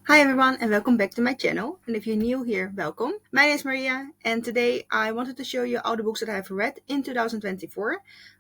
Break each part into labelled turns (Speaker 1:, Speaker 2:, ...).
Speaker 1: Hi everyone and welcome back to my channel, and if you're new here, welcome. My name is Maria and today I wanted to show you all the books that I've read in 2024.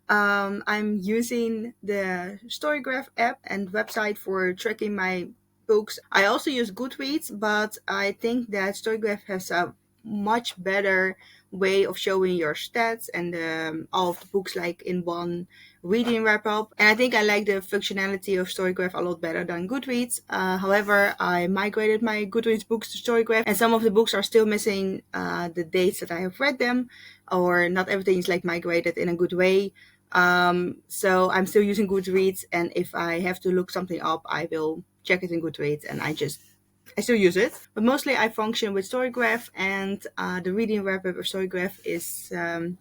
Speaker 1: I'm using the StoryGraph app and website for tracking my books. I also use Goodreads, but I think that StoryGraph has a much better way of showing your stats and all of the books like in one reading wrap up. And I think I like the functionality of StoryGraph a lot better than Goodreads. However, I migrated my Goodreads books to StoryGraph, and some of the books are still missing the dates that I have read them, or not everything is like migrated in a good way. So I'm still using Goodreads, and if I have to look something up, I will check it in Goodreads, and I still use it, but mostly I function with StoryGraph, and the reading wrap-up of StoryGraph is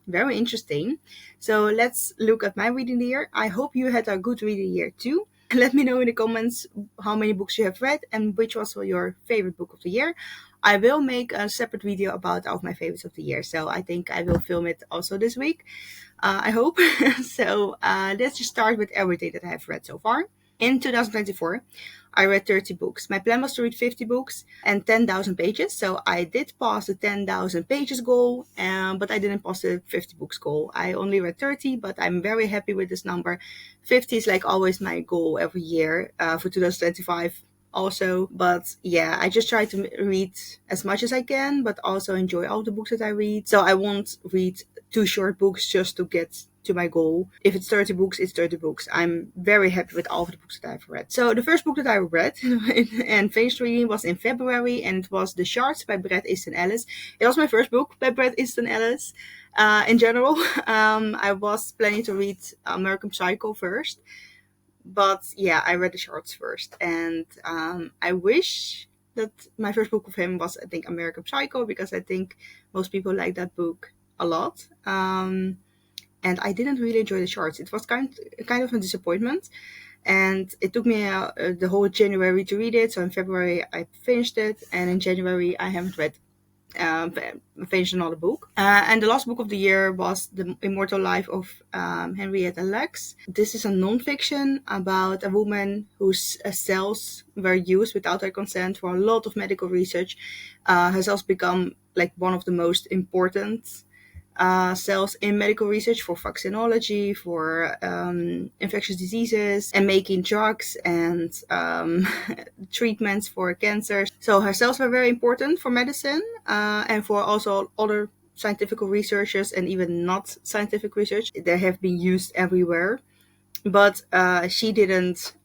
Speaker 1: very interesting. So let's look at my reading year. I hope you had a good reading year too. Let me know in the comments how many books you have read and which was your favorite book of the year. I will make a separate video about all of my favorites of the year, so I think I will film it also this week. I hope. So let's just start with everything that I have read so far. In 2024, I read 30 books. My plan was to read 50 books and 10,000 pages. So I did pass the 10,000 pages goal, but I didn't pass the 50 books goal. I only read 30, but I'm very happy with this number. 50 is like always my goal every year for 2025 also. But yeah, I just try to read as much as I can, but also enjoy all the books that I read. So I won't read two short books just to get to my goal. If it's 30 books, it's 30 books. I'm very happy with all of the books that I've read. So the first book that I read and finished reading was in February, and it was The Shards by Bret Easton Ellis. It was my first book by Bret Easton Ellis. In general, I was planning to read American Psycho first, but yeah, I read The Shards first, and I wish that my first book of him was, I think, American Psycho, because I think most people like that book a lot. And I didn't really enjoy The Shards. It was kind of a disappointment, and it took me the whole January to read it. So in February I finished it, and in January I haven't read finished another book. And the last book of the year was The Immortal Life of Henrietta Lacks. This is a non-fiction about a woman whose cells were used without her consent for a lot of medical research. Her cells become like one of the most important cells in medical research for vaccinology, for infectious diseases, and making drugs and treatments for cancer. So her cells were very important for medicine and for also other scientific researchers and even not scientific research. They have been used everywhere, but she didn't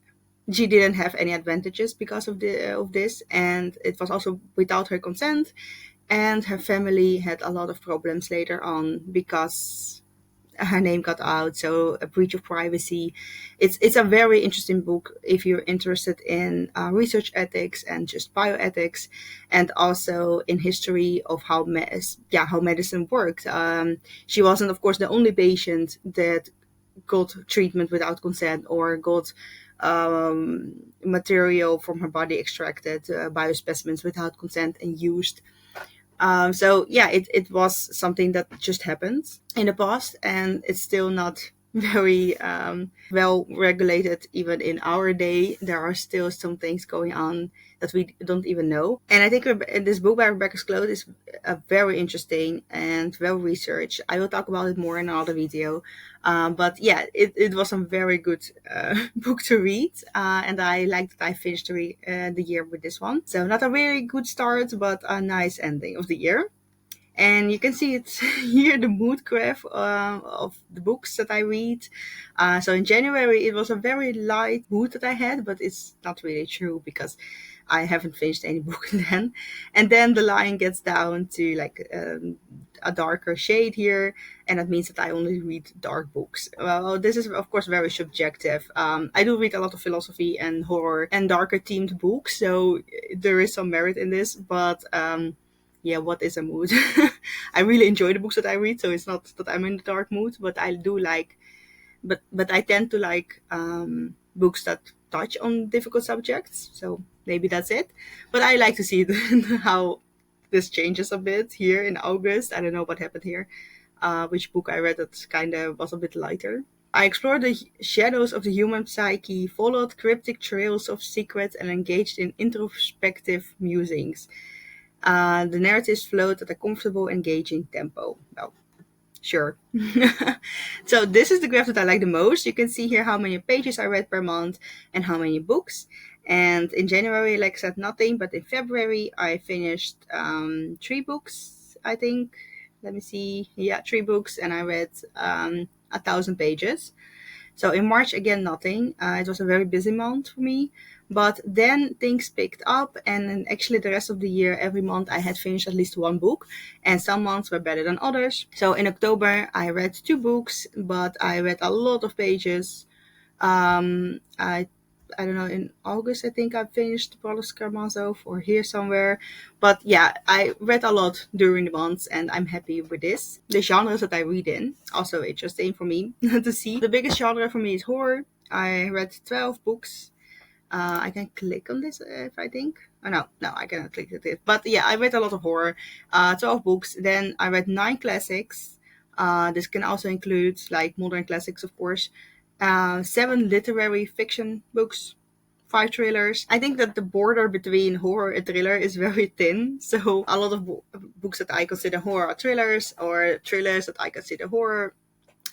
Speaker 1: have any advantages because of this, and it was also without her consent. And her family had a lot of problems later on because her name got out, so a breach of privacy. It's a very interesting book if you're interested in research ethics and just bioethics, and also in history of how medicine worked. She wasn't, of course, the only patient that got treatment without consent or got material from her body extracted, biospecimens without consent and used. So yeah, it was something that just happened in the past, and it's still not very well regulated. Even in our day, there are still some things going on that we don't even know. And I think this book by Rebecca Skloot is very interesting and well researched. I will talk about it more in another video. But yeah, it was a very good book to read, and I liked that I finished the year with this one. So not a very good start, but a nice ending of the year. And you can see it here, the mood graph of the books that I read. So in January, it was a very light mood that I had, but it's not really true because I haven't finished any book then. And then the line gets down to like a darker shade here, and that means that I only read dark books. Well, this is of course very subjective. I do read a lot of philosophy and horror and darker themed books, so there is some merit in this, but yeah, what is a mood? I really enjoy the books that I read, so it's not that I'm in the dark mood, but I do like, but I tend to like books that touch on difficult subjects, so maybe that's it. But I like to see how this changes a bit here in August. I don't know what happened here, which book I read that kind of was a bit lighter. I explored the shadows of the human psyche, followed cryptic trails of secrets, and engaged in introspective musings. The narratives flowed at a comfortable, engaging tempo. Well, sure. So this is the graph that I like the most. You can see here how many pages I read per month and how many books. And in January, like I said, nothing. But in February, I finished 3 books, I think. Let me see. Yeah, 3 books, and I read 1,000 pages. So in March, again, nothing. It was a very busy month for me. But then things picked up, and then actually the rest of the year, every month, I had finished at least 1 book, and some months were better than others. So in October, I read 2 books, but I read a lot of pages. Um, I I don't know, in August, I think I finished Brothers Karamazov or here somewhere. But yeah, I read a lot during the months and I'm happy with this. The genres that I read in, also interesting for me to see. The biggest genre for me is horror. I read 12 books. I can click on this if I think. Oh, no, I cannot click on it. But yeah, I read a lot of horror. 12 books. Then I read 9 classics. This can also include like modern classics, of course. 7 literary fiction books. 5 thrillers. I think that the border between horror and thriller is very thin. So a lot of books that I consider horror are thrillers, or thrillers that I consider horror.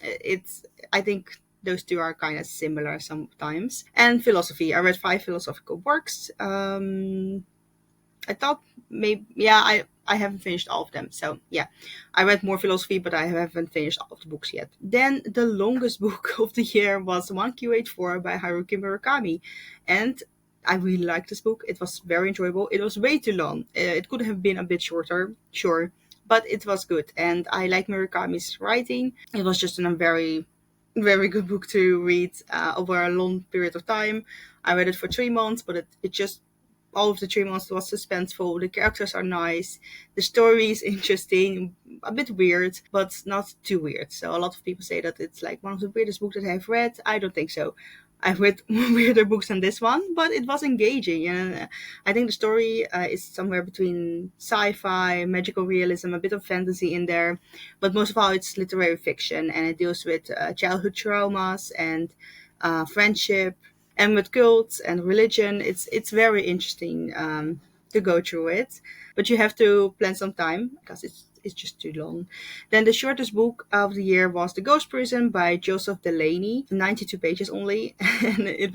Speaker 1: It's I think those two are kind of similar sometimes. And philosophy. I read 5 philosophical works. I thought maybe yeah I haven't finished all of them. So yeah, I read more philosophy, but I haven't finished all of the books yet. Then the longest book of the year was 1Q84 by Haruki Murakami, and I really liked this book. It was very enjoyable. It was way too long. It could have been a bit shorter, sure, but it was good. And I like Murakami's writing. It was just a very good book to read over a long period of time. I read it for 3 months, but it just all of the 3 months was suspenseful. The characters are nice. The story is interesting, a bit weird, but not too weird. So a lot of people say that it's like one of the weirdest books that I've read. I don't think so. I've read weirder books than this one, but it was engaging. And I think the story is somewhere between sci-fi, magical realism, a bit of fantasy in there. But most of all, it's literary fiction, and it deals with childhood traumas and friendship, and with cults and religion. It's very interesting to go through it, but you have to plan some time because it's just too long. Then the shortest book of the year was The Ghost Prison by Joseph Delaney, 92 pages only, and it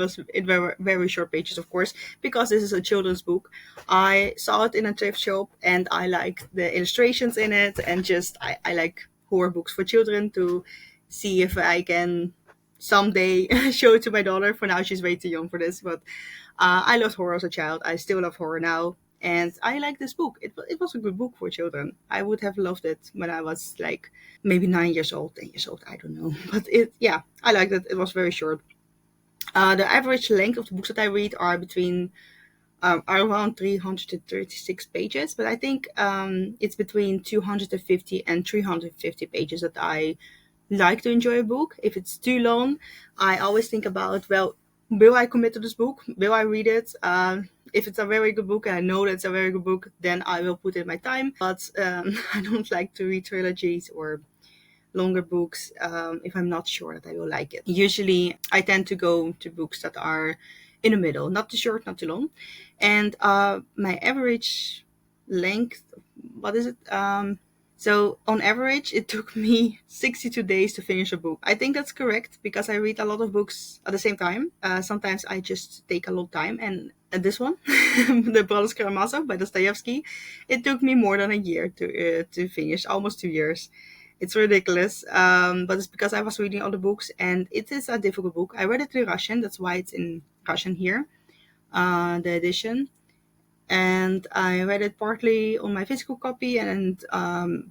Speaker 1: were very short pages, of course, because this is a children's book. I saw it in a thrift shop and I like the illustrations in it, and just I like horror books for children to see if I can someday show it to my daughter. For now, she's way too young for this, but I loved horror as a child. I still love horror now, and I like this book. It was a good book for children. I would have loved it when I was like maybe 9 years old, 10 years old. I don't know, but yeah, I liked it. It was very short. The average length of the books that I read are between around 336 pages, but I think it's between 250 and 350 pages that I like to enjoy a book. If it's too long, I always think about, well, will I commit to this book? Will I read it? If it's a very good book and I know that it's a very good book, then I will put in my time. But I don't like to read trilogies or longer books if I'm not sure that I will like it. Usually, I tend to go to books that are in the middle, not too short, not too long. And my average length, what is it? So on average, it took me 62 days to finish a book. I think that's correct because I read a lot of books at the same time. Sometimes I just take a long time, and this one, The Brothers Karamazov by Dostoevsky, it took me more than a year to finish, almost 2 years. It's ridiculous, but it's because I was reading all the books, and it is a difficult book. I read it in Russian, that's why it's in Russian here, the edition. And I read it partly on my physical copy and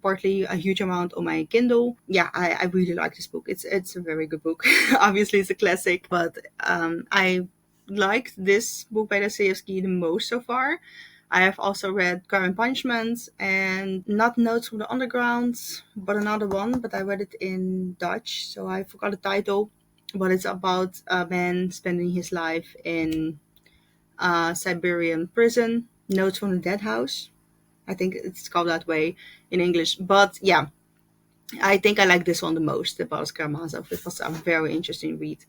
Speaker 1: partly a huge amount on my Kindle. Yeah, I really like this book. It's a very good book. Obviously, it's a classic, but I liked this book by Dostoevsky the most so far. I have also read Crime and Punishment and not Notes from the Underground, but another one, but I read it in Dutch, so I forgot the title. But it's about a man spending his life in Siberian prison. Notes from the Dead House. I think it's called that way in English. But yeah, I think I like this one the most, the Boris Karamazov. It was a very interesting read.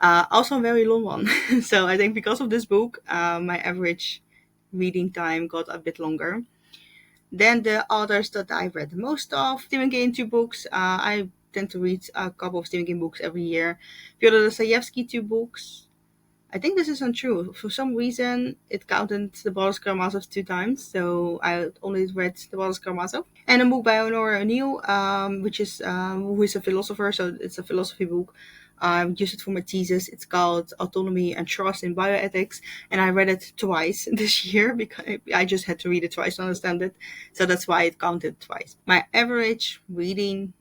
Speaker 1: Also a very long one. So I think because of this book, my average reading time got a bit longer. Then the authors that I've read the most of, Stephen King, 2 books. I tend to read a couple of Stephen King books every year. Fyodor Dostoevsky, 2 books. I think this is untrue. For some reason, it counted the Boris Karamazov 2 times, so I only read the Boris Karamazov. And a book by Honora O'Neill, which is who is a philosopher, so it's a philosophy book. I used it for my thesis. It's called Autonomy and Trust in Bioethics, and I read it twice this year because I just had to read it twice to understand it, so that's why it counted twice. My average reading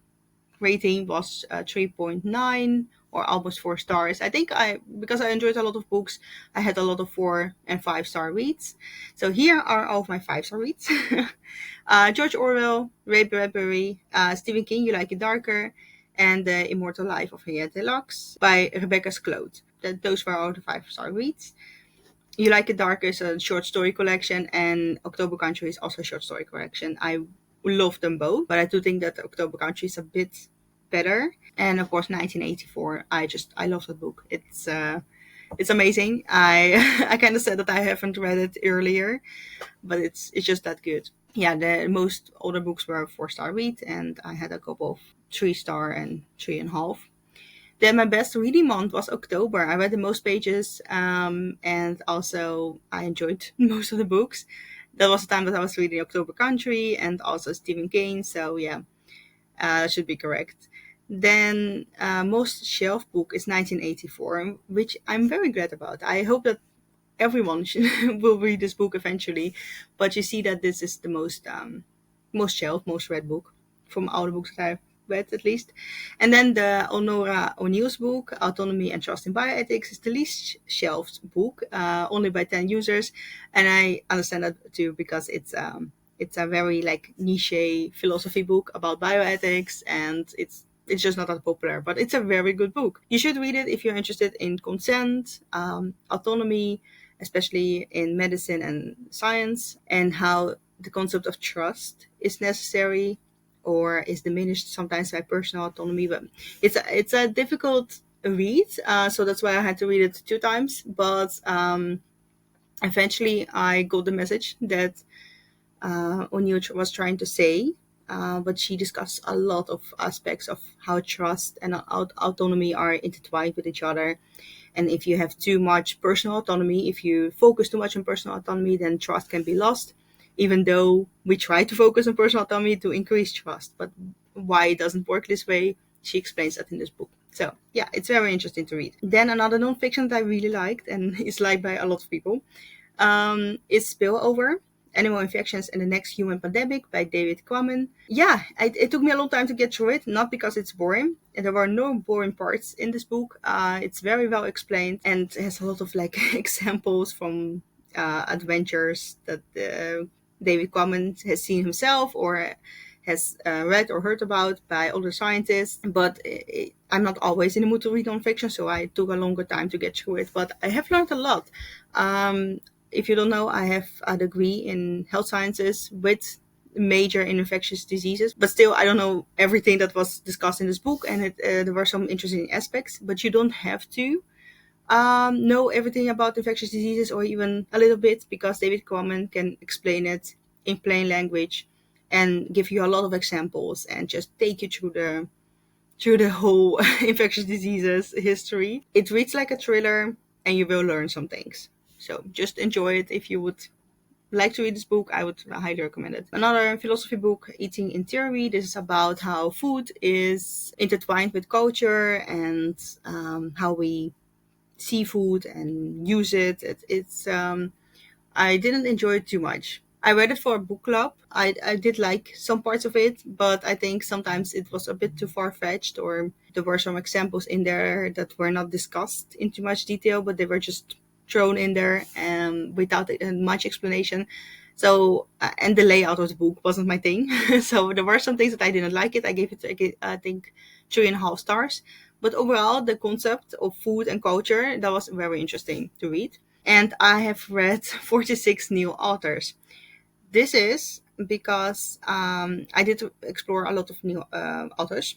Speaker 1: rating was 3.9 or almost 4 stars. I think because I enjoyed a lot of books, I had a lot of 4 and 5 star reads. So here are all of my 5 star reads. George Orwell, Ray Bradbury, Stephen King, You Like It Darker, and The Immortal Life of Henriette Lacks by Rebecca Skloot. Those were all the 5 star reads. You Like It Darker is a short story collection, and October Country is also a short story collection. I love them both, but I do think that October Country is a bit better. And of course, 1984. I love that book. It's amazing. I kind of said that I haven't read it earlier, but it's just that good. Yeah, the most older books were 4 star read, and I had a couple of 3 star and 3.5. Then my best reading month was October. I read the most pages, and also I enjoyed most of the books. That was the time that I was reading October Country and also Stephen King. So yeah, that should be correct. Then most shelf book is 1984, which I'm very glad about. I hope that everyone will read this book eventually. But you see that this is the most shelf, most read book from all the books that I've read, at least. And then the Honora O'Neill's book, Autonomy and Trust in Bioethics, is the least shelved book, only by 10 users. And I understand that too, because it's a very like niche philosophy book about bioethics, and it's just not that popular, but it's a very good book. You should read it if you're interested in consent, autonomy, especially in medicine and science, and how the concept of trust is necessary or is diminished sometimes by personal autonomy. But it's a difficult read, so that's why I had to read it 2 times. But eventually, I got the message that O'Neill was trying to say. But she discussed a lot of aspects of how trust and autonomy are intertwined with each other. And if you have too much personal autonomy, if you focus too much on personal autonomy, then trust can be lost. Even though we try to focus on personal autonomy to increase trust. But why it doesn't work this way, she explains that in this book. So yeah, it's very interesting to read. Then another nonfiction that I really liked and is liked by a lot of people is Spillover, Animal Infections and the Next Human Pandemic by David Quammen. Yeah, it took me a long time to get through it, not because it's boring. And there were no boring parts in this book. It's very well explained and has a lot of like examples from adventures that David Quammen has seen himself or has read or heard about by other scientists. But I'm not always in the mood to read nonfiction, so I took a longer time to get through it. But I have learned a lot. If you don't know, I have a degree in health sciences with major in infectious diseases, but still I don't know everything that was discussed in this book, and there were some interesting aspects, but you don't have to know everything about infectious diseases or even a little bit, because David Quammen can explain it in plain language and give you a lot of examples and just take you through the whole infectious diseases history. It reads like a thriller and you will learn some things. So just enjoy it. If you would like to read this book, I would highly recommend it. Another philosophy book, Eating in Theory. This is about how food is intertwined with culture and how we see food and use it. I didn't enjoy it too much. I read it for a book club. I did like some parts of it, but I think sometimes it was a bit too far-fetched, or there were some examples in there that were not discussed in too much detail, but they were just thrown in there without much explanation. So, and the layout of the book wasn't my thing. So there were some things that I didn't like it. I gave it, I think, 3.5 stars. But overall, the concept of food and culture, that was very interesting to read. And I have read 46 new authors. This is because I did explore a lot of new authors,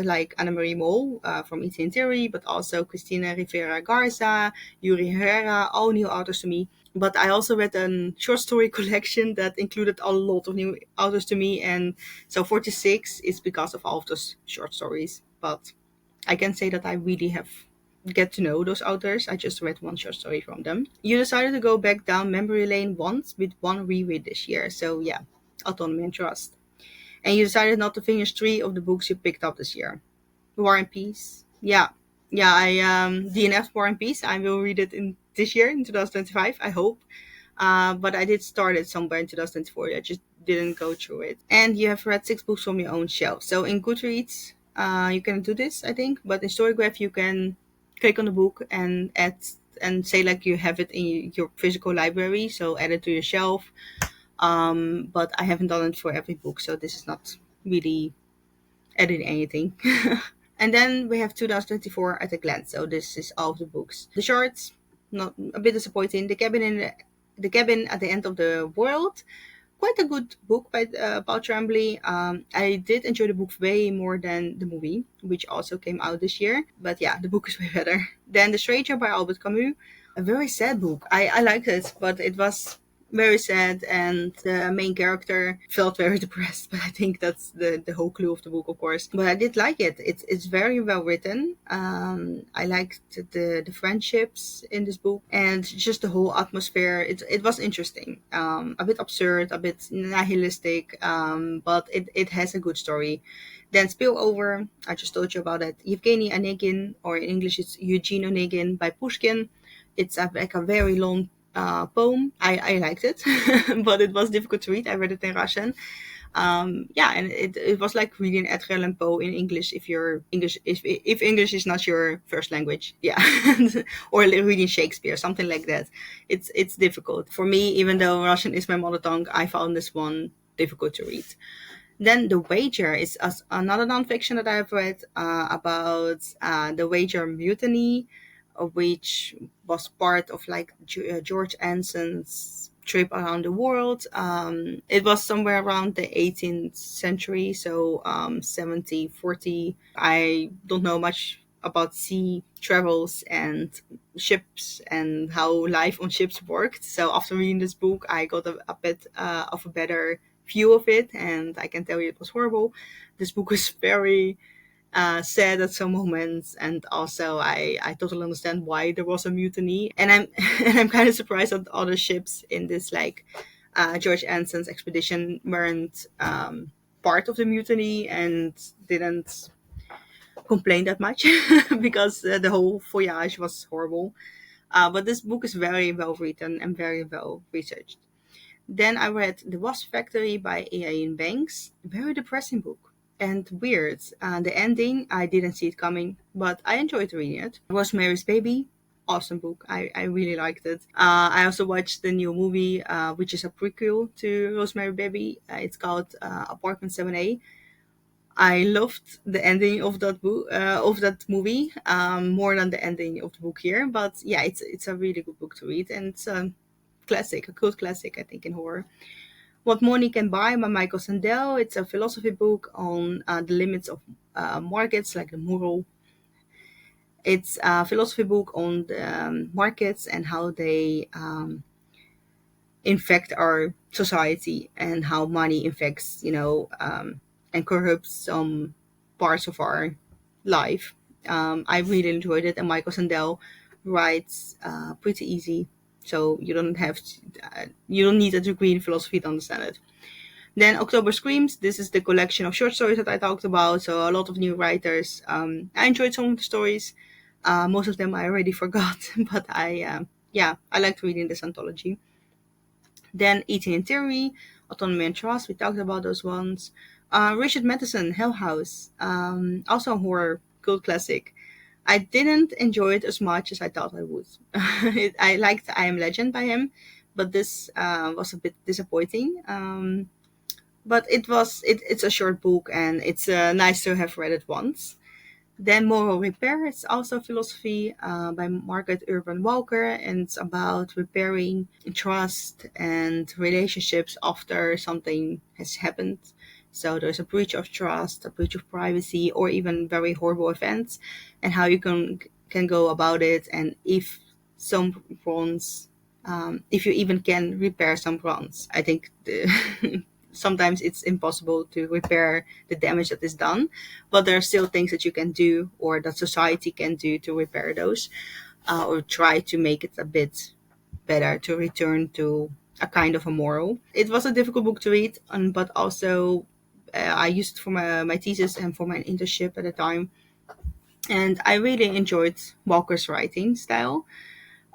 Speaker 1: like Anna-Marie Moll from Eating in Theory, but also Cristina Rivera Garza, Yuri Herrera, all new authors to me. But I also read a short story collection that included a lot of new authors to me, and so 46 is because of all of those short stories. But I can say that I really have get to know those authors. I just read one short story from them. You decided to go back down memory lane once with one reread this year. So yeah, autonomy and trust. And you decided not to finish three of the books you picked up this year. War and Peace. Yeah. Yeah, I DNF War and Peace. I will read it in this year in 2025, I hope. But I did start it somewhere in 2024. I just didn't go through it. And you have read six books from your own shelf. So in Goodreads, you can do this, I think. But in StoryGraph, you can click on the book and add and say like you have it in your physical library. So add it to your shelf. But I haven't done it for every book, so this is not really adding anything. And then we have 2024 at a glance. So this is all of the books. The shorts, not a bit disappointing. The cabin at the end of the world. Quite a good book by Paul Tremblay. I did enjoy the book way more than the movie, which also came out this year. But yeah, the book is way better. Then The Stranger by Albert Camus. A very sad book. I liked it, but it was very sad, and the main character felt very depressed. But I think that's the whole clue of the book, of course. But I did like it. It's very well written. I liked the friendships in this book and just the whole atmosphere. It was interesting. A bit absurd, a bit nihilistic, but it has a good story. Then Spillover, I just told you about it. Yevgeny Onegin, or in English it's Eugene Onegin by Pushkin. It's like a very long poem. I liked it, but it was difficult to read. I read it in Russian. Yeah, and it was like reading Edgar Allan Poe in English if English is not your first language. Yeah, or reading Shakespeare, something like that. It's difficult for me, even though Russian is my mother tongue. I found this one difficult to read. Then The Wager is another nonfiction that I've read about the Wager mutiny, which was part of like George Anson's trip around the world. It was somewhere around the 18th century, so 70, 40. I don't know much about sea travels and ships and how life on ships worked. So after reading this book, I got a bit of a better view of it, and I can tell you it was horrible. This book was very sad at some moments, and also I totally understand why there was a mutiny, and I'm and I'm kind of surprised that other ships in this like George Anson's expedition weren't part of the mutiny and didn't complain that much because the whole voyage was horrible. But this book is very well written and very well researched. Then I read The Wasp Factory by Ian Banks. Very depressing book and weird. The ending, I didn't see it coming, but I enjoyed reading it. Rosemary's Baby, awesome book. I really liked it. I also watched the new movie, which is a prequel to Rosemary Baby. It's called Apartment 7A. I loved the ending of that book, of that movie, more than the ending of the book here. But yeah, it's a really good book to read, and it's a classic, a cult classic, I think, in horror. What Money Can Buy by Michael Sandel. It's a philosophy book on the limits of markets, like the moral. It's a philosophy book on the markets and how they infect our society, and how money infects, and corrupts some parts of our life. I really enjoyed it, and Michael Sandel writes pretty easy, so you don't need a degree in philosophy to understand it. Then October Screams. This is the collection of short stories that I talked about. So a lot of new writers. I enjoyed some of the stories. Most of them I already forgot, but I liked reading this anthology. Then Eating in Theory, Autonomy and Trust. We talked about those ones. Richard Matheson, Hell House. Also a horror cult classic. I didn't enjoy it as much as I thought I would. I liked I Am Legend by him, but this was a bit disappointing. But it's a short book, and it's nice to have read it once. Then Moral Repair, it's also philosophy by Margaret Urban Walker, and it's about repairing trust and relationships after something has happened. So there's a breach of trust, a breach of privacy, or even very horrible events, and how you can go about it, and if some wrongs, if you even can repair some wrongs. I think sometimes it's impossible to repair the damage that is done, but there are still things that you can do or that society can do to repair those, or try to make it a bit better, to return to a kind of a moral. It was a difficult book to read, but also I used it for my thesis and for my internship at the time, and I really enjoyed Walker's writing style.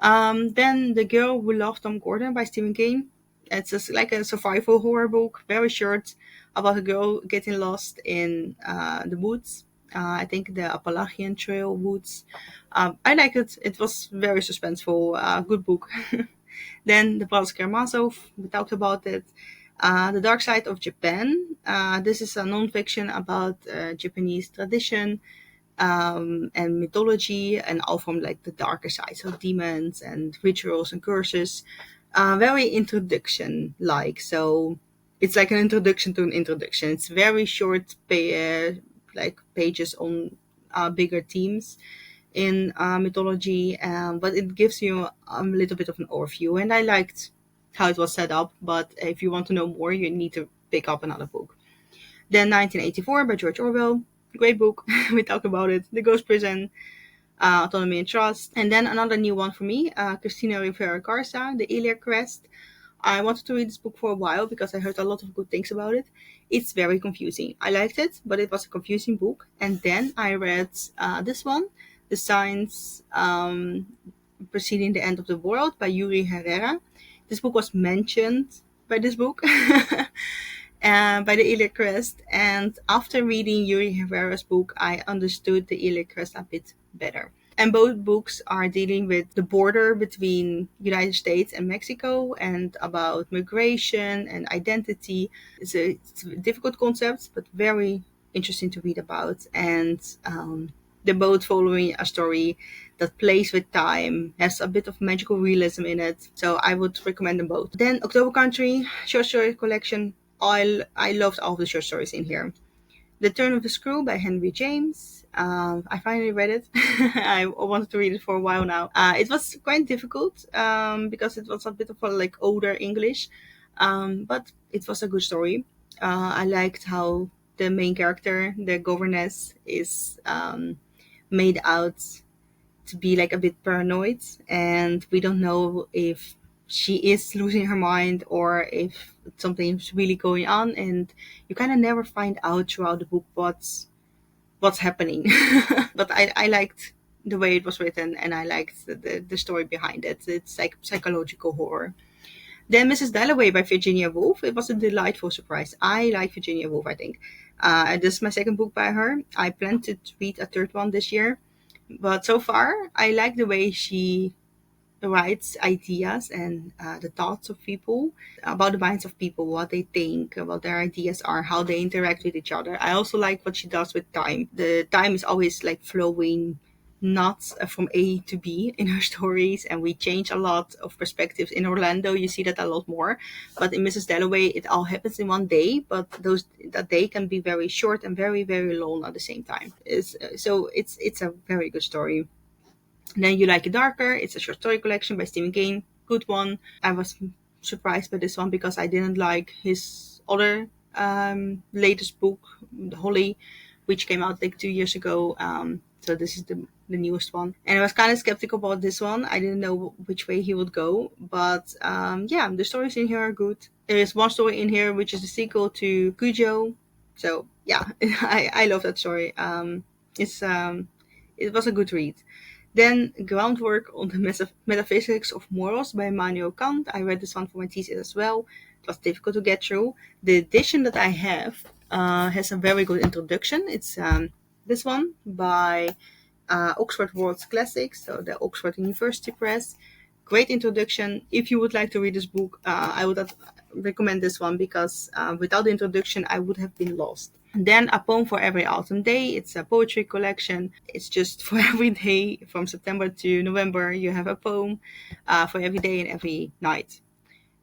Speaker 1: Then The Girl Who Loved Tom Gordon by Stephen King. It's just like a survival horror book, very short, about a girl getting lost in the woods. I think the Appalachian Trail woods. I liked it. It was very suspenseful, good book. Then The Brothers Karamazov, we talked about it. The Dark Side of Japan. This is a non-fiction about Japanese tradition and mythology, and all from like the darker side, so demons and rituals and curses. Very introduction like, so it's like an introduction to an introduction. It's very short, like pages on bigger themes in mythology, but it gives you a little bit of an overview. And I liked how it was set up. But if you want to know more, you need to pick up another book. Then 1984 by George Orwell. Great book. We talked about it. The Ghost Prison, Autonomy and Trust. And then another new one for me, Christina Rivera Garza, The Iliad Crest. I wanted to read this book for a while because I heard a lot of good things about it. It's very confusing. I liked it, but it was a confusing book. And then I read this one, The Signs Preceding the End of the World by Yuri Herrera. This book was mentioned by this book. By the Iliad Crest, and after reading Yuri Herrera's book, I understood the Iliad Crest a bit better. And both books are dealing with the border between United States and Mexico, and about migration and identity. It's a difficult concept, but very interesting to read about. And they're both following a story that plays with time, has a bit of magical realism in it. So I would recommend them both. Then October Country, short story collection. I loved all the short stories in here. The Turn of the Screw by Henry James. I finally read it. I wanted to read it for a while now. It was quite difficult because it was a bit of a like older English, but it was a good story. I liked how the main character, the governess, is made out to be like a bit paranoid, and we don't know if she is losing her mind or if something's really going on, and you kind of never find out throughout the book what's happening. But I liked the way it was written, and I liked the story behind it. It's like psychological horror. Then Mrs. Dalloway by Virginia Woolf. It was a delightful surprise. I like Virginia Woolf, I think. This is my second book by her. I plan to read a third one this year. But so far, I like the way she writes ideas and the thoughts of people, about the minds of people, what they think, what their ideas are, how they interact with each other. I also like what she does with time. The time is always like flowing, not from A to B in her stories, and we change a lot of perspectives. In Orlando, you see that a lot more, but in Mrs. Dalloway, it all happens in one day, but that day can be very short and very, very long at the same time. It's a very good story. Then You Like It Darker. It's a short story collection by Stephen King. Good one. I was surprised by this one because I didn't like his other latest book, Holly, which came out like 2 years ago. So this is the newest one. And I was kind of skeptical about this one. I didn't know which way he would go. But yeah, the stories in here are good. There is one story in here which is the sequel to Cujo. So yeah, I love that story. It was a good read. Then Groundwork on the Metaphysics of Morals by Immanuel Kant. I read this one for my thesis as well. It was difficult to get through. The edition that I have has a very good introduction. It's this one by Oxford World's Classics, so the Oxford University Press. Great introduction. If you would like to read this book, I would recommend this one because without the introduction, I would have been lost. Then a poem for every autumn day. It's a poetry collection. It's just for every day from September to November. You have a poem for every day and every night.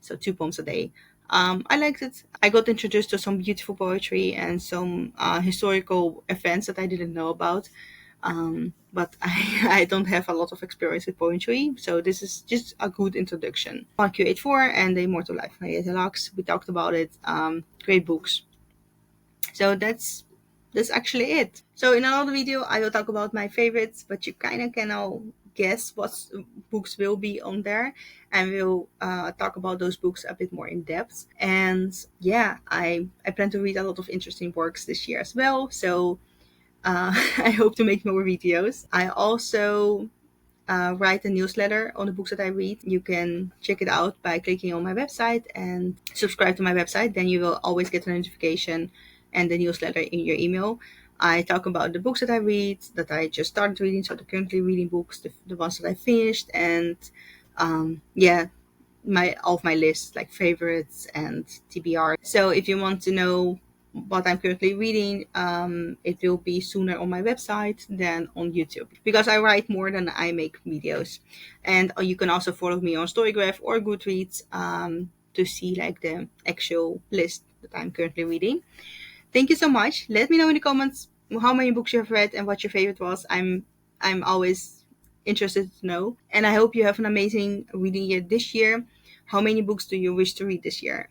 Speaker 1: So 2 poems a day. I liked it. I got introduced to some beautiful poetry and some historical events that I didn't know about. But I don't have a lot of experience with poetry, so this is just a good introduction. QH4 and The Immortal Life of Maria Deluxe. We talked about it. Great books. So that's actually it. So in another video, I will talk about my favorites, but you kind of can all guess what books will be on there, and we'll talk about those books a bit more in depth. And yeah, I plan to read a lot of interesting works this year as well. So I hope to make more videos. I also write a newsletter on the books that I read. You can check it out by clicking on my website and subscribe to my website. Then you will always get a notification and the newsletter in your email. I talk about the books that I read, that I just started reading, so the currently reading books, the ones that I finished, and yeah, my all of my lists like favorites and TBR. So if you want to know what I'm currently reading, it will be sooner on my website than on YouTube because I write more than I make videos. And you can also follow me on StoryGraph or Goodreads to see like the actual list that I'm currently reading. Thank you so much. Let me know in the comments how many books you have read and what your favorite was. I'm always interested to know. And I hope you have an amazing reading year this year. How many books do you wish to read this year?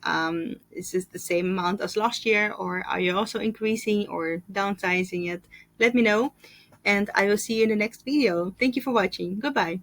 Speaker 1: Is this the same amount as last year, or are you also increasing or downsizing it? Let me know, and I will see you in the next video. Thank you for watching. Goodbye.